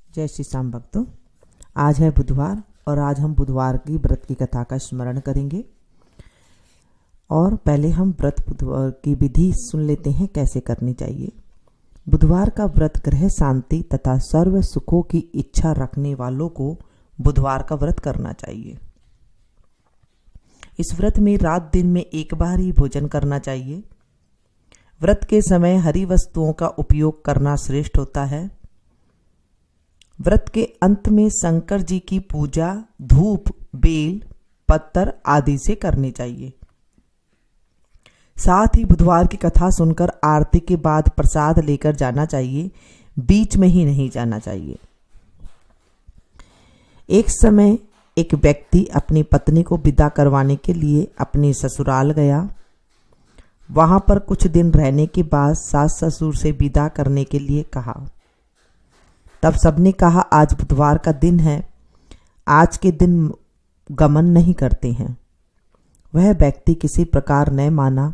जय श्री श्याम भक्तों। आज है बुधवार और आज हम बुधवार की व्रत की कथा का स्मरण करेंगे। और पहले हम व्रत बुधवार की विधि सुन लेते हैं कैसे करनी चाहिए। बुधवार का व्रत ग्रह शांति तथा सर्व सुखों की इच्छा रखने वालों को बुधवार का व्रत करना चाहिए। इस व्रत में रात दिन में एक बार ही भोजन करना चाहिए। व्रत के समय हरी वस्तुओं का उपयोग करना श्रेष्ठ होता है। व्रत के अंत में शंकर जी की पूजा धूप, बेल, पत्तर आदि से करनी चाहिए। साथ ही बुधवार की कथा सुनकर आरती के बाद प्रसाद लेकर जाना चाहिए, बीच में ही नहीं जाना चाहिए। एक समय एक व्यक्ति अपनी पत्नी को विदा करवाने के लिए अपने ससुराल गया। वहां पर कुछ दिन रहने के बाद सास ससुर से विदा करने के लिए कहा। तब सबने कहा आज बुधवार का दिन है, आज के दिन गमन नहीं करते हैं। वह व्यक्ति किसी प्रकार न माना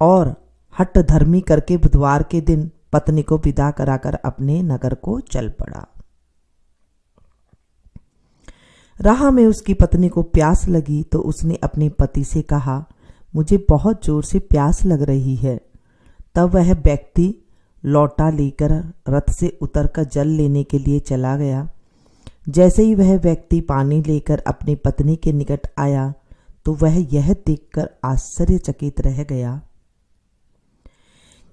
और हठ धर्मी करके बुधवार के दिन पत्नी को विदा कराकर अपने नगर को चल पड़ा। राह में उसकी पत्नी को प्यास लगी तो उसने अपने पति से कहा, मुझे बहुत जोर से प्यास लग रही है। तब वह व्यक्ति लौटा लेकर रथ से उतरकर जल लेने के लिए चला गया। जैसे ही वह व्यक्ति पानी लेकर अपनी पत्नी के निकट आया तो वह यह देखकर आश्चर्यचकित रह गया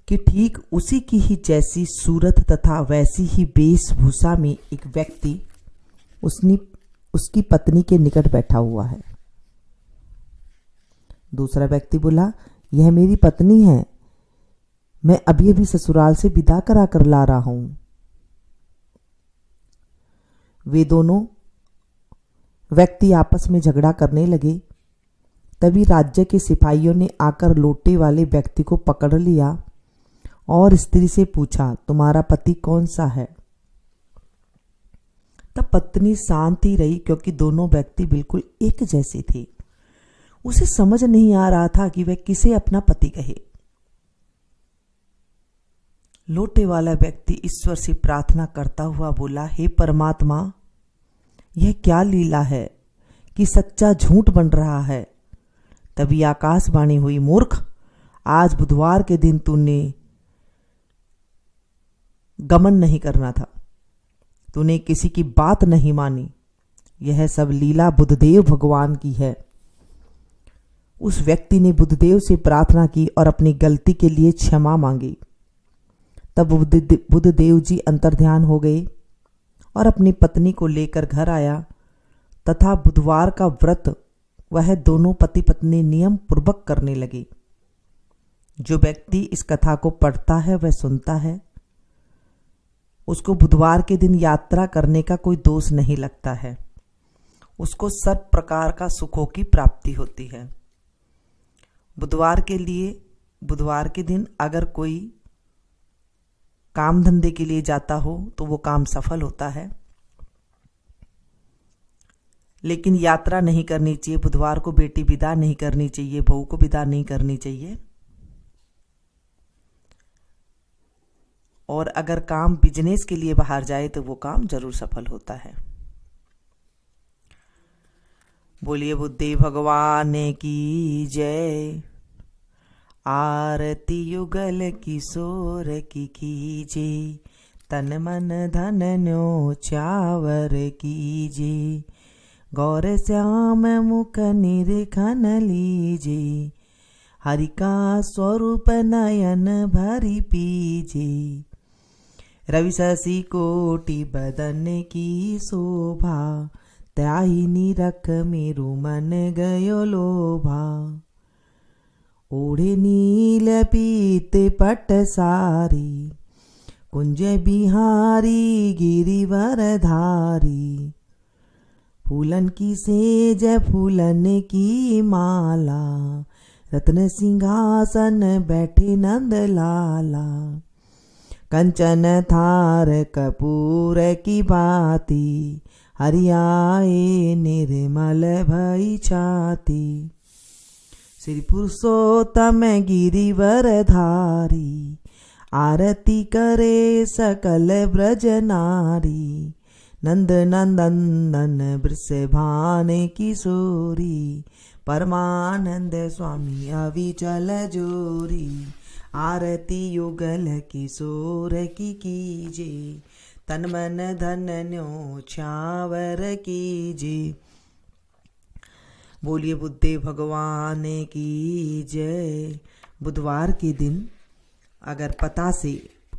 कि ठीक उसी की ही जैसी सूरत तथा वैसी ही वेशभूषा में एक व्यक्ति उसकी पत्नी के निकट बैठा हुआ है। दूसरा व्यक्ति बोला, यह मेरी पत्नी है, मैं अभी अभी ससुराल से विदा करा कर ला रहा हूं। वे दोनों व्यक्ति आपस में झगड़ा करने लगे। तभी राज्य के सिपाहियों ने आकर लोटे वाले व्यक्ति को पकड़ लिया और स्त्री से पूछा, तुम्हारा पति कौन सा है? तब पत्नी शांत ही रही क्योंकि दोनों व्यक्ति बिल्कुल एक जैसे थे। उसे समझ नहीं आ रहा था कि वह किसे अपना पति कहे। लोटे वाला व्यक्ति ईश्वर से प्रार्थना करता हुआ बोला, हे परमात्मा, यह क्या लीला है कि सच्चा झूठ बन रहा है। तभी आकाशवाणी हुई, मूर्ख, आज बुधवार के दिन तूने गमन नहीं करना था, तूने किसी की बात नहीं मानी। यह सब लीला बुद्धदेव भगवान की है। उस व्यक्ति ने बुद्धदेव से प्रार्थना की और अपनी गलती के लिए क्षमा मांगी। तब बुद्धदेव जी अंतर्ध्यान हो गए और अपनी पत्नी को लेकर घर आया तथा बुधवार का व्रत वह दोनों पति पत्नी नियम पूर्वक करने लगे। जो व्यक्ति इस कथा को पढ़ता है वह सुनता है, उसको बुधवार के दिन यात्रा करने का कोई दोष नहीं लगता है। उसको सब प्रकार का सुखों की प्राप्ति होती है। बुधवार के दिन अगर कोई काम धंधे के लिए जाता हो तो वो काम सफल होता है, लेकिन यात्रा नहीं करनी चाहिए। बुधवार को बेटी विदा नहीं करनी चाहिए, बहू को विदा नहीं करनी चाहिए। और अगर काम बिजनेस के लिए बाहर जाए तो वो काम जरूर सफल होता है। बोलिए बुद्धि भगवान की जय। आरती युगल किशोर की कीजे, तन मन धन न्योछावर कीजे। गौर श्याम मुख निरखन लीजे, हरि का स्वरूप नयन भरी पीजे। रवि शशि कोटि बदन की शोभा, त्याही निरख मेरु मन गयो लोभा। ओढ़े नील पीत पट सारी, कुंज बिहारी गिरिवर धारी। फूलन की सेज फूलन की माला, रत्न सिंहासन बैठे नंद लाला। कंचन थार कपूर की बाती, हरियाए निर्मल भई छाती। श्री पुरुषोत्तम गिरिवर धारी, आरती करे सकल ब्रज नारी, नंद नंदन वृषभान किशोरी, परमानंद स्वामी अविचल जोरी, आरती युगल किशोर की कीजे, तन मन धन न्योछावर कीजे। बोलिए बुद्धदेव भगवान की जय। बुधवार के दिन अगर पतासे,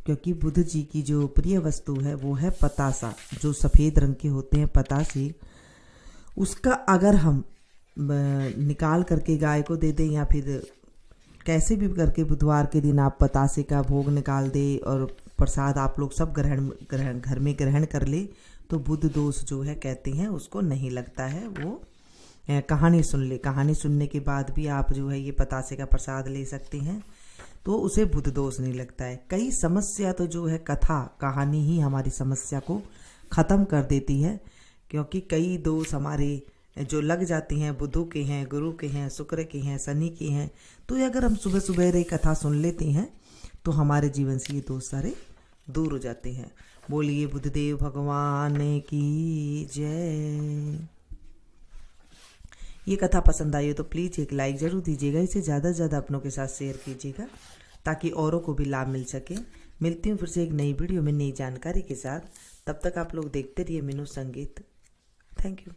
क्योंकि बुध जी की जो प्रिय वस्तु है वो है पतासा, जो सफ़ेद रंग के होते हैं पतासे, उसका अगर हम निकाल करके गाय को दे दें या फिर कैसे भी करके बुधवार के दिन आप पतासे का भोग निकाल दे और प्रसाद आप लोग सब ग्रहण घर में ग्रहण कर ले, तो बुध दोष जो है कहते हैं उसको नहीं लगता है। वो कहानी सुन ले, कहानी सुनने के बाद भी आप जो है ये पतासे का प्रसाद ले सकते हैं, तो उसे बुध दोष नहीं लगता है। कई समस्या तो जो है कथा कहानी ही हमारी समस्या को ख़त्म कर देती है, क्योंकि कई दोष हमारे जो लग जाते हैं बुधों के हैं, गुरु के हैं, शुक्र के हैं, शनि के हैं, तो अगर हम सुबह सुबह ये कथा सुन लेते हैं तो हमारे जीवन से ये दोष सारे दूर हो जाते हैं। बोलिए बुद्धदेव भगवान की जय। ये कथा पसंद आई हो तो प्लीज़ एक लाइक ज़रूर दीजिएगा, इसे ज़्यादा से ज़्यादा अपनों के साथ शेयर कीजिएगा ताकि औरों को भी लाभ मिल सके। मिलती हूँ फिर से एक नई वीडियो में नई जानकारी के साथ, तब तक आप लोग देखते रहिए मीनू संगीत। Thank you.